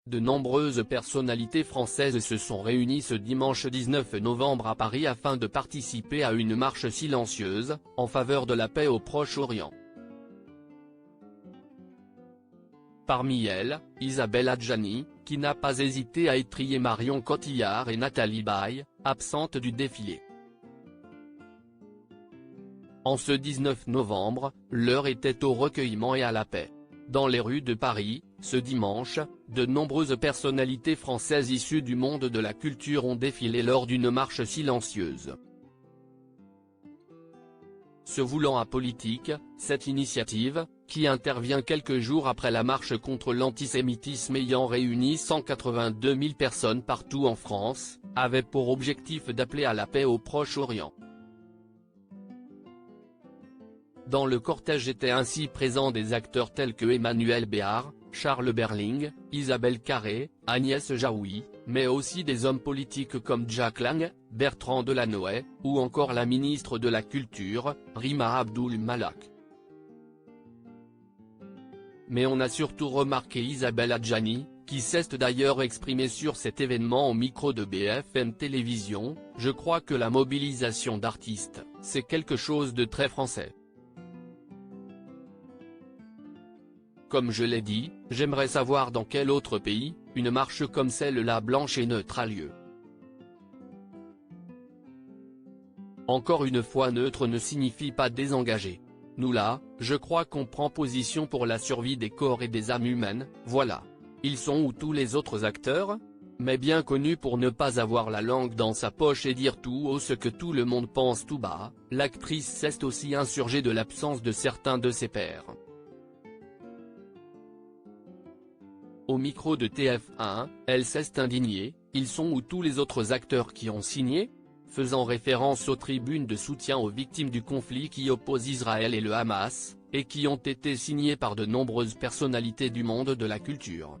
De nombreuses personnalités françaises se sont réunies ce dimanche 19 novembre à Paris afin de participer à une marche silencieuse, en faveur de la paix au Proche-Orient. Parmi elles, Isabelle Adjani, qui n'a pas hésité à étriller Marion Cotillard et Nathalie Baye, absentes du défilé. En ce 19 novembre, l'heure était au recueillement et à la paix. Dans les rues de Paris, ce dimanche, de nombreuses personnalités françaises issues du monde de la culture ont défilé lors d'une marche silencieuse. Se voulant apolitique, cette initiative, qui intervient quelques jours après la marche contre l'antisémitisme ayant réuni 182 000 personnes partout en France, avait pour objectif d'appeler à la paix au Proche-Orient. Dans le cortège étaient ainsi présents des acteurs tels que Emmanuel Béard, Charles Berling, Isabelle Carré, Agnès Jaoui, mais aussi des hommes politiques comme Jack Lang, Bertrand Delanoë, ou encore la ministre de la Culture, Rima Abdul Malak. Mais on a surtout remarqué Isabelle Adjani, qui s'est d'ailleurs exprimée sur cet événement au micro de BFM Télévision. « Je crois que la mobilisation d'artistes, c'est quelque chose de très français. Comme je l'ai dit, j'aimerais savoir dans quel autre pays, une marche comme celle-là blanche et neutre a lieu. Encore une fois, neutre ne signifie pas désengagé. Nous là, je crois qu'on prend position pour la survie des corps et des âmes humaines, voilà. Ils sont où tous les autres acteurs ? Mais bien connue pour ne pas avoir la langue dans sa poche et dire tout haut ce que tout le monde pense tout bas, l'actrice s'est aussi insurgée de l'absence de certains de ses pairs. Au micro de TF1, elle s'est indignée, « Ils sont où tous les autres acteurs qui ont signé ?» faisant référence aux tribunes de soutien aux victimes du conflit qui opposent Israël et le Hamas, et qui ont été signées par de nombreuses personnalités du monde de la culture.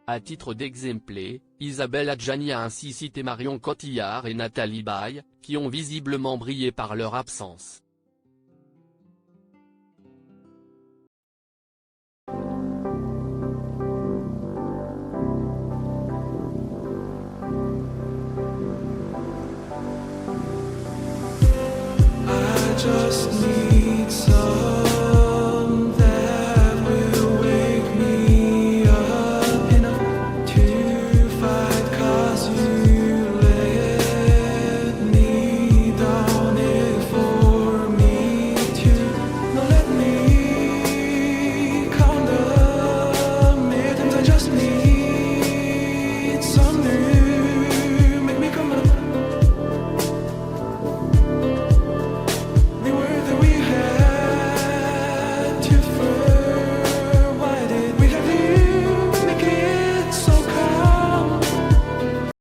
À titre d'exemple, Isabelle Adjani a ainsi cité Marion Cotillard et Nathalie Baye, qui ont visiblement brillé par leur absence. Just need